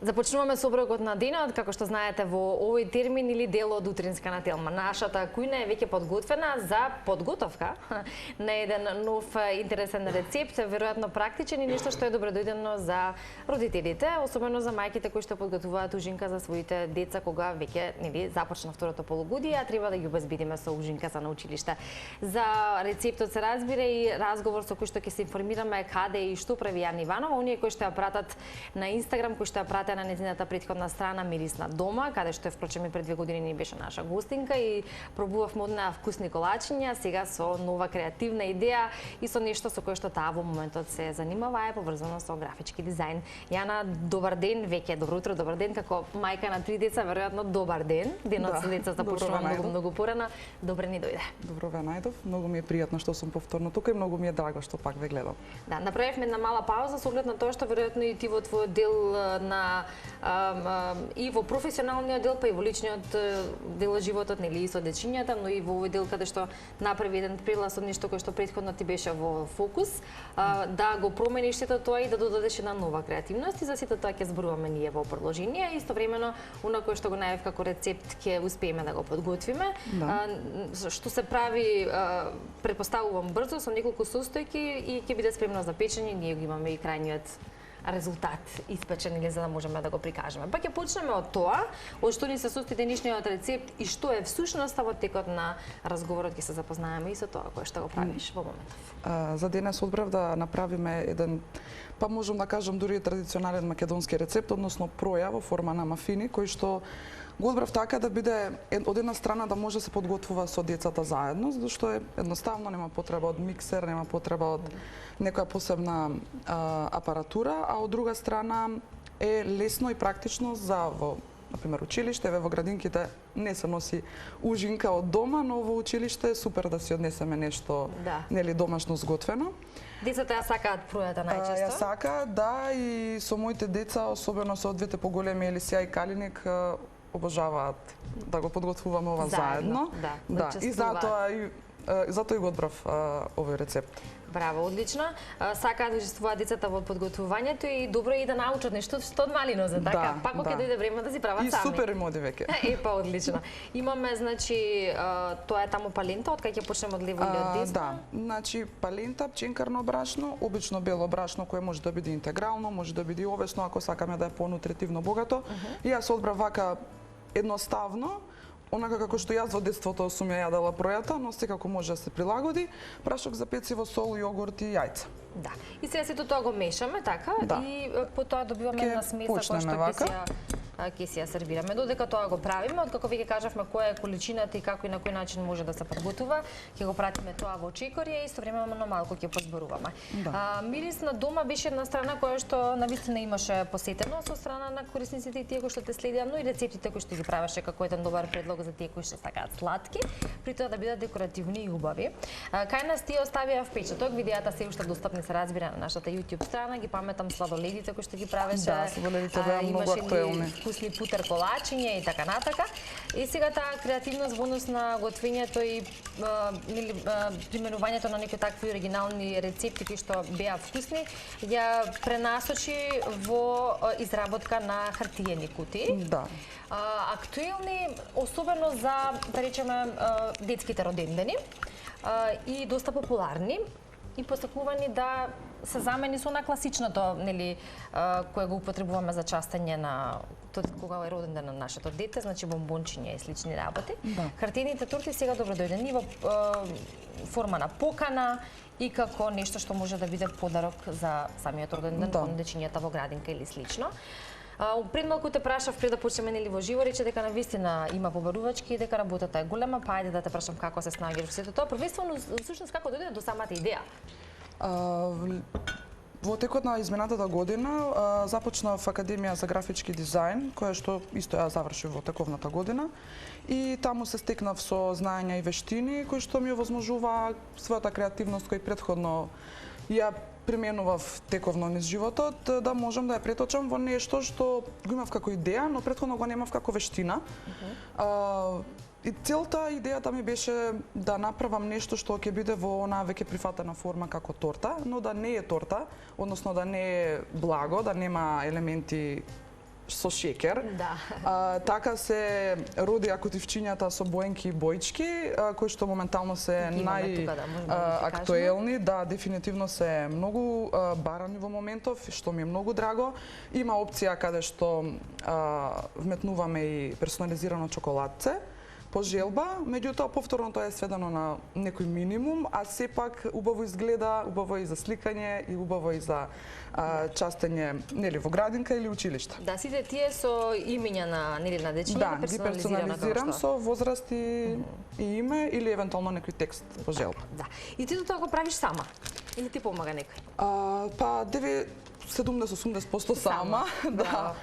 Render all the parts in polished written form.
Започнуваме со оброкот на денот, како што знаете во овој термин или дел од утринска на телма. Нашата кујна е веќе подготвена за подготовка на еден нов интересен рецепт, веројатно практичен и нешто што е добредојдено за родителите, особено за мајките кои што подготвуваат ужинка за своите деца кога веќе започна второто полугодие, а треба да ги обезбедиме со ужинка за на училиште. За рецептот се разбира и разговор со кој што ќе се информираме каде и што прави Јана Иванова, оние кои што ја пратат на Инстаграм, кои што ја пратат на нејзината претходна страна Мирисна дома, каде што впрочем и пред 2 години ни беше наша гостинка и пробувавме од неа вкусни колачиња, сега со нова креативна идеја и со нешто со кое што таа во моментот се занимава е поврзано со графички дизајн. Јана, добар ден, веќе добро утро, добар ден, како мајка на 3 деца, веројатно добар ден. Денот со деца започнува многу порано. Добре ни дојде. Добро ве најдов. Многу ми е пријатно што сум повторно тука и многу ми е драго што пак ве гледам. Да, направивме една мала пауза со оглед на тоа што веројатно и ти во твојот дел на и во професионалниот дел, па и во личниот дел од животот, нели и со дечињата, но и во овој дел каде што направи еден прелаз од нешто кое што претходно ти беше во фокус, да го промениш сето тоа и да додадеш една нова креативност и за сето тоа ќе зборуваме ние во продолжение. Истовремено, она кое што го најавив како рецепт ќе успееме да го подготвиме. Што се прави, претпоставувам брзо, со неколку состојки и ќе биде спремно за печење, ние го имаме и крајниот резултат испечен или за да можеме да го прикажеме. Па ќе почнеме од тоа, од што ни се состои денешниот рецепт и што е всушност, а во текот на разговорот ќе се запознаеме и со тоа кое што го правиш во моментов. За денес одбрав да направиме еден, па можам да кажам дури традиционален македонски рецепт, односно проја во форма на мафини, кој што го одбрав така да биде од една страна да може да се подготвува со децата заедно, зашто е едноставно, нема потреба од миксер, нема потреба од некоја посебна апаратура, а од друга страна е лесно и практично за во например училиште, во градинките не се носи ужинка од дома, но во училиште е супер да си однесеме нешто нели домашно сготвено. Децата ја сакаат пројата најчесто? Ја сакаат, да, и со моите деца, особено со двете поголеми Елисија и Калиник, обожаваат да го подготвуваме ова заедно. Да, и затоа и го одбрав овој рецепт. Браво, одлично. Сакаат да учествуваат децата во подготвувањето и добро е и да научат нешто што од малино за така. Пак кога ќе дојде време да си прават сами. И супер им оди веќе. Па одлично. Имаме значи тоа е таму палента, од кај ќе почнеме од лево или од десно? Да, значи палента, пченкарно брашно, обично бело брашно кое може да биде интегрално, може да биде овесно ако сакаме да е понутритивно богато. И јас одбрав вака едноставно, онака како што јас во детството сум ја јадела пројата, но секако може да се прилагоди, прашок за пециво, сол, јогурт и јајца. Да. И сега сето тоа го мешаме, така? И потоа добиваме една смеса која што ќе си ја сервираме. Додека тоа го правиме, откако веќе кажавме која е количината и како и на кој начин може да се подготвува, ќе го пратиме тоа во чекорија и истовремено малку ќе позборуваме. Мирисна дома беше една страна која што навистина имаше посетено со страна на корисниците и тие кои што те следија, но и рецептите кои што ги правеше како еден добар предлог за тие кои што сакаат сладки, при тоа да бидат декоративни и убави. Кај нас тие оставија впечаток, видеата се уште достапни се разбира на нашата YouTube страна, ги паметам сладоледите кои што ги правеше. Да, сладоледите беа многу актуелни. Вкусни путер колачиња и така натака. И сега таа креативност во однос на готвењето и применувањето на некои такви оригинални рецепти кои што беа вкусни, ја пренасочи во изработка на хартиени кутии. Да. Актуелни, особено за, да речеме, детските родендени и доста популарни и посакувани да се замени со на класичното, нели, кое го употребуваме за частење на кога е роден ден на нашето дете, значи бомбончиња и слични работи. Хартиените торти сега добредојдени во форма на покана и како нешто што може да биде подарок за самиот роден ден кон дечињата во градинка или слично. Пред малку те прашав пред да почнеме нели во живо, рече дека навистина има побарувачки и дека работата е голема, па ајде да те прашам како се снаѓаш во сето тоа, првенствено всушност како дојде до самата идеја? Во текот на изминатата година започнав Академија за графички дизајн, која што исто ја завршив во тековната година и таму се стекнав со знаења и вештини кои што ми овозможува својата креативност која претходно ја применував тековно низ животот, да можам да ја преточам во нешто што го имав како идеја, но претходно го немав како вештина. И целта, идејата ми беше да направам нешто што ќе биде во онаа веќе прифатена форма како торта, но да не е торта, односно да не е благо, да нема елементи со шеќер. Да. Така се роди акотивчињата со боенки и боички, кои што моментално се најактуелни. Да, дефинитивно се многу барани во моментов, што ми е многу драго. Има опција каде што вметнуваме и персонализирано чоколадце по желба, меѓутоа повторно тоа е сведено на некој минимум, а сепак убаво изгледа, убаво и за сликање и убаво и за частење нели во градинка или училиште. Да, сите тие со имиња на дечиња, да, ги персонализирам со возраст и име или евентуално некој текст по желба. Да. И ти тоа го правиш сама? Или ти помага некој? Па 70-80% сама, да.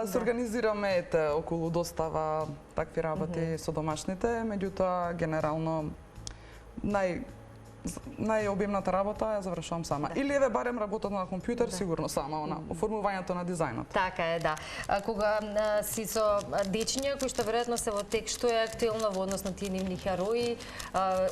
Се организираме околу достава такви работи со домашните, меѓутоа генерално најобимната работа ја завршувам сама. Да. Или еве барем работата на компјутер, да. Сигурно сама, оформувањето на дизајнот. Така е, да. Кога си со дечиња кои што веројатно се во тек, што е актуелно во однос на тие нивни херои,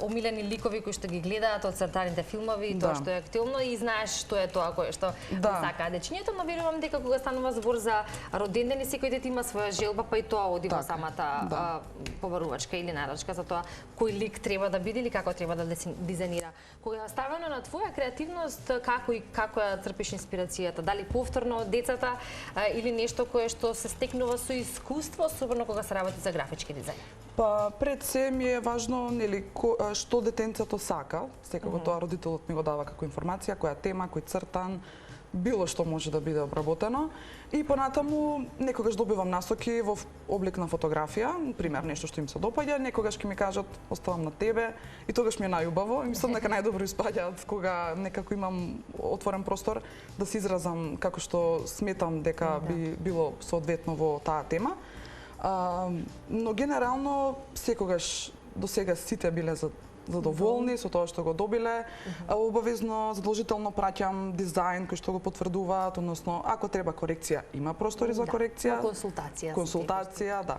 омилени ликови кои што ги гледаат од цртаните филмови, тоа што е актуелно и знаеш што е тоа кое што сакаат дечињата, но верувам дека кога станува збор за роденден и секој дете има своја желба, па и тоа оди во самата побарувачка или нарачка за тоа кој лик треба да биде или како треба да дизајнира. Кога е ставено на твоја креативност, како ја црпиш инспирацијата? Дали повторно од децата или нешто кое што се стекнува со искуство, особено кога се работи за графички дизајн? Па пред се ми е важно нели што детенцето сака, секако тоа родителот ми го дава како информација, која тема, кој цртан, било што може да биде обработено. И понатаму некогаш добивам насоки во облик на фотографија, пример нешто што им се допаѓа, некогаш ќе ми кажат оставам на тебе и тогаш ми е најубаво и мислам дека најдобро испаѓаат кога некако имам отворен простор да се изразам како што сметам дека би било соодветно во таа тема. Но генерално секогаш до сега сите биле задоволни со тоа што го добиле. Обавезно, задолжително праќам дизајн кој што го потврдуваат, односно ако треба корекција, има простори за корекција. Консултација, да.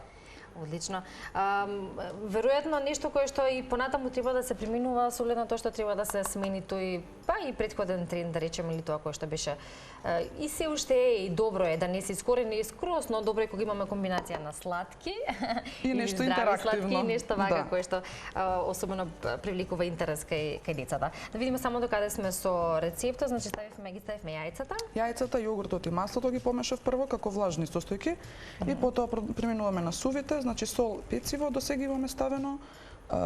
Одлично. Веројатно нешто кое што и понатаму треба да се преминува со оглед на тоа што треба да се смени тој па и претходен тренд, да речеме, или тоа кое што беше и се уште е и добро е да не се искорени скроз, но добро е кога имаме комбинација на сладки и нешто интерактивно, и нешто вака кое што особено привлекува интерес кај децата. Да видиме само докаде сме со рецептот, значи ставивме јајцата. Јајцата, јогуртот и маслото ги помешав прво како влажни состојки и потоа преминуваме на сувите, значи сол, пециво до сега имаме ставено,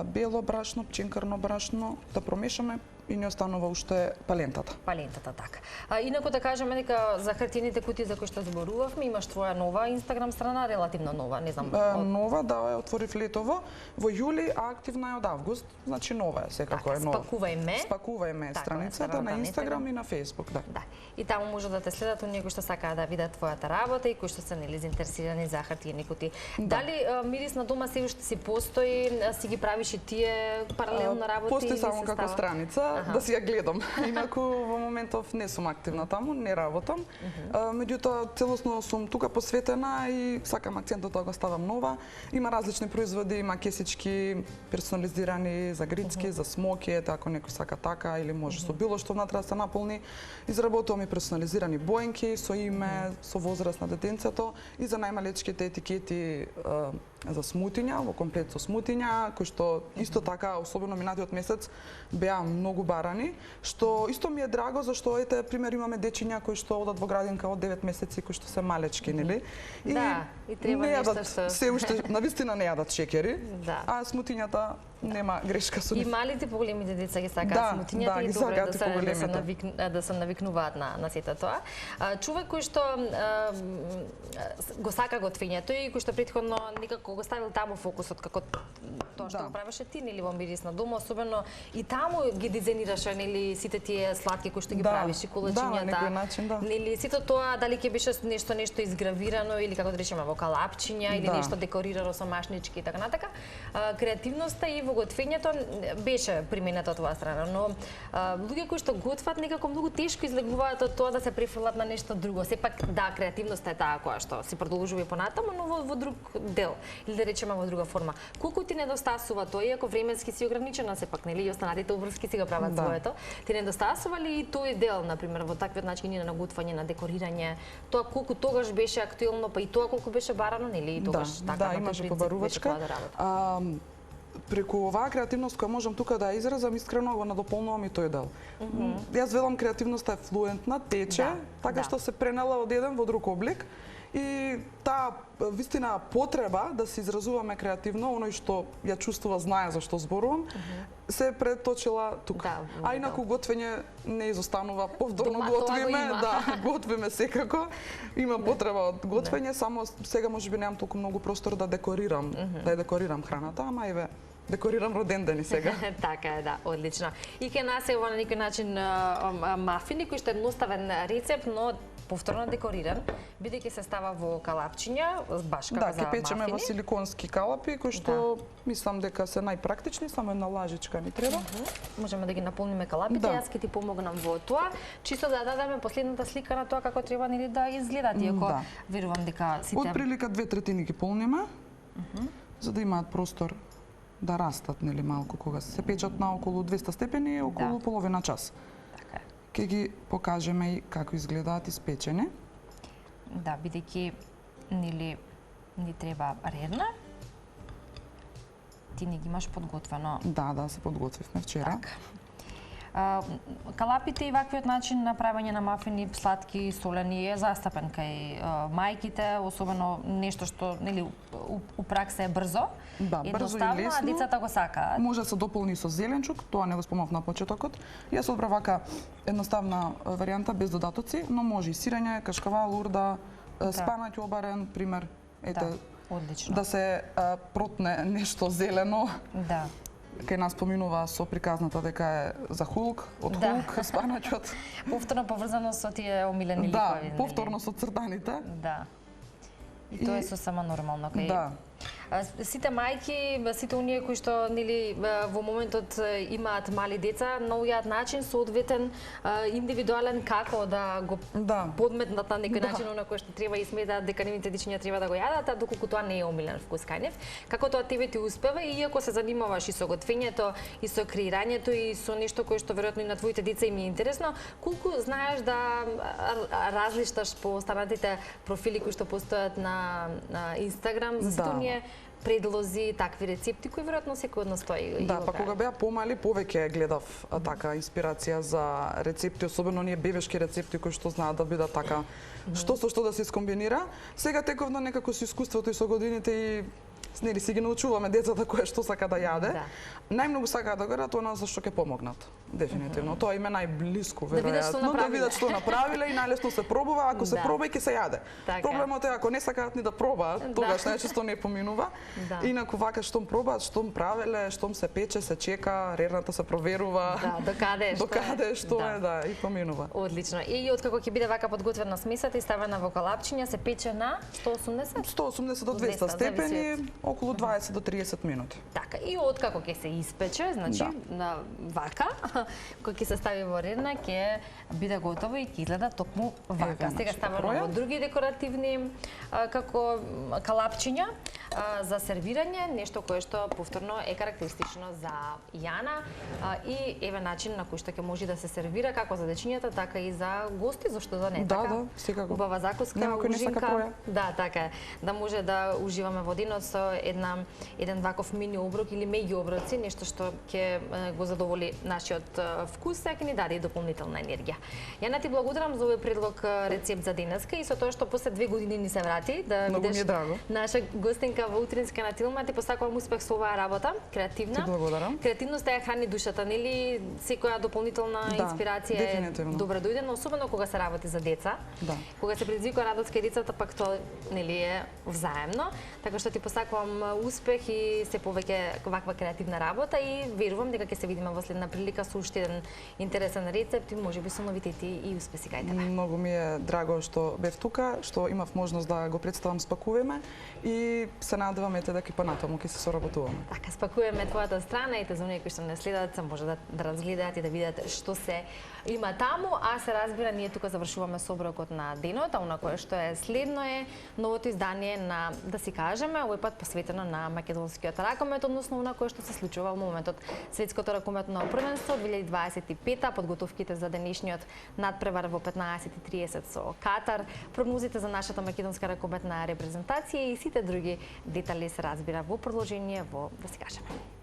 бело брашно, пченкарно брашно, да промешаме и не останува уште палентата. Палентата, така. Инаку да кажеме дека за хартиените кутии за кои што зборувавме, имаш твоја нова Инстаграм страна, релативно нова, не знам. Нова, да, ја отворив летово во јули, а активна е од август, значи нова е, секако е нова. Спакувај ме страницата на Инстаграм и на Фејсбук, да. Да. И таму може да те следат оние кои што сакаат да видат твојата работа и кои што се нели заинтересирани за хартиени кутии. Дали мирис на дома се уште си постои, си ги правиш и тие паралелно работи? Постои само како страница, да си ја гледам. Инаку во моментов не сум активна таму, не работам. Меѓутоа целосно сум тука посветена и сакам акцентот да го ставам нова. Има различни производи, има кесички персонализирани за грицки, за смоки, ако некој сака така или може со било што внатре да се наполни. Изработувам и персонализирани боенки со име, со возраст на детенцето и за најмалечките етикети за смутиња, во комплет со смутиња, кои што исто така, особено минатиот месец, беа многу барани, што исто ми е драго, зашто ете, пример, имаме дечиња кои што одат во градинка од 9 месеци, кои што се малечки, нели? Да, и треба нешто што... Се уште, навистина не јадат шеќери, а смутињата нема грешка со нив. И малите поголемите деца ги сакаат смутињата и добро да се навикнуваат на сето тоа. Човек кој што го сака готвењето и кој што претходно некако го ставил таму фокусот како тоа што го правеше ти, нели, во мирис на дома, особено и таму ги дизајнираше, нели, сите тие сладки кои што ги правиш и колачињата. Нели, сето тоа дали ќе беше нешто изгравирано или како да речеме во калапчиња или нешто декорирано со машнички и така натака. Креативноста и во готвењето беше применета од оваа страна, но луѓе кои што готват некако многу тешко излегуваат од тоа да се префрлат на нешто друго. Сепак да, креативноста е таа која што се продолжува и понатаму, но во друг дел или да речеме во друга форма. Колку ти недостава недостасува тој, иако временски си ограничена сепак, нели, и останатите обврски си го прават Да. своето. Ти недостасува ли и тој дел, например, во таквиот начини на наготвање, на декорирање, тоа колку тогаш беше актуелно, па и тоа колку беше барано, нели, и тогаш така имаше побарувачка. Преку оваа креативност која можам тука да ја изразам, искрено го надополнувам и тој дел. Јас велам креативноста е флуентна, тече, така што се пренела од еден во друг облик. И таа вистина потреба да се изразуваме креативно, оној што ја чувствува, знае за што зборувам, се преточила тука. А инаку готвење не изостанува, повторно готвиме, готвиме секако. Има потреба од готвење, само сега можеби немам толку многу простор да декорирам, да ја декорирам храната, ама еве декорирам роден ден и сега. Така е, да, одлично. И кај нас е на некој начин мафини, кој што е едноставен рецепт, но повторно декориран, бидејќи се става во калапчиња, баш како за мафини. Да, ќе печеме во силиконски калапи, кои што мислам дека се најпрактични, само една лажичка ни треба. Можеме да ги наполниме калапите, јас ќе ти помогнам во тоа. Чисто да дадеме последната слика на тоа како треба нели да изгледат, иако верувам дека сите... Од прилика 2/3 ги полниме, за да имаат простор да растат, нели, малку кога се печат на околу 200 степени, околу половина час. Ќе ги покажеме и како изгледаат испечени. Да, бидејќи нели ни треба рерна. Ти не ги имаш подготвено. Да, се подготвивме вчера. Така. Калапите и ваквиот начин на правење на мафини сладки и солени е застапен кај мајките, особено нешто што нели у пракса е брзо, брзо и лесно. А децата го сакаат. Може да се дополни со зеленчук, тоа не го спомнав на почетокот. Јас одбрав вака едноставна варијанта без додатоци, но може и сирење, кашкавал, урда, спанаќ обарен, пример. Ете, одлично. Да се протне нешто зелено. Да. Кај нас поминува со приказната дека е за Hulk, од Hulk, спанаќот. Повторно поврзано со тие омилени ликови. Да, повторно со цртаните. Да. И тоа е сосема нормално кај. Да. Сите мајки, сите оние кои што нели во моментот имаат мали деца, наоѓаат начин соодветен индивидуален како да го подметнат на некој начин на кој што треба и сметаат дека нивните дечиња треба да го јадат, а доколку тоа не е омилен вкус кај нив. Како тоа тебе ти успева и иако се занимаваш и со готвењето, и со креирањето и со нешто кое што веројатно и на твоите деца им е интересно, колку знаеш да разлишташ по останатите профили кои што постојат на Инстаграм за сите оние предлози, такви рецепти кои веројатно секој од нас стои. Да, па кога беа помали повеќе гледав така инспирација за рецепти, особено оние бебешки рецепти кои што знаат да бидат така што со што да се скомбинира. Сега тековно некако со искуството и со годините и нели си ги научуваме децата кое што сака да јаде. Најмногу сакаат да го јадат она за што ќе помогнат. Дефинитивно. Тоа им е најблиску веројатно да видат што направиле и најлесно се пробува, ако се проба и ќе се јаде. Проблемот е ако не сакаат ни да пробаат, тогаш најчесто не поминува. Инаку вака штом пробаат, штом правеле, штом се пече, се чека, рерната се проверува. Докаде што е, да, и поминува. Одлично. И откако ќе биде вака подготвена смесата и ставена во калапчиња, се пече на 180? 180 до 200 степени, околу 20 до 30 минути. Така, и откако ќе се испече, значи на вака, кој ќе се стави во рерна, ќе биде готово и ќе изгледа токму вака. Сега ставаме во други декоративни како калапчиња за сервирање, нешто кое што повторно е карактеристично за Јана и еве начин на кој што ќе може да се сервира како за дечињата, така и за гости, зашто да не така. Да, секако. Убава закуска, ужинка. Да, така е. Да може да уживаме во денот со еден ваков мини оброк или меѓу оброци, нешто што ќе го задоволи нашиот вкус, а ќе ни даде и дополнителна енергија. Јана, ти благодарам за овој предлог рецепт за денеска и со тоа што после 2 години ни се врати да бидеш наша гостинка во утринска на Тилма. Ти посакувам успех со оваа работа, креативна. Ти благодарам. Креативноста ја храни душата, нели? Секоја дополнителна инспирација е добра дојдена, особено кога се работи за деца. Кога се предизвикува радост кај децата, пак тоа нели е взаемно. Така што ти посакувам успех и се повеќе ваква креативна работа и верувам дека ќе се видиме во следна прилика со со уште еден интересен рецепт и можеби со новитети и успеси кај тебе. Многу ми е драго што бев тука, што имав можност да го представам Спакуваме и се надевам ете дека и понатаму ќе се соработуваме. Така, спакуваме твојата страна и те за оние кои што не следат, може да разгледаат и да видат што се има таму, а се разбира ние тука завршуваме соброкот на денот, а она кое што е следно е новото издание на Да си кажеме, овој пат посветено на македонскиот ракомет, односно она кое што се случува во моментот светското ракометно првенство 2025, подготовките за денешниот надпревар во 15:30 со Катар, прогнозите за нашата македонска ракометна репрезентација и сите други детали се разбира во продолжение во Да си кажеме.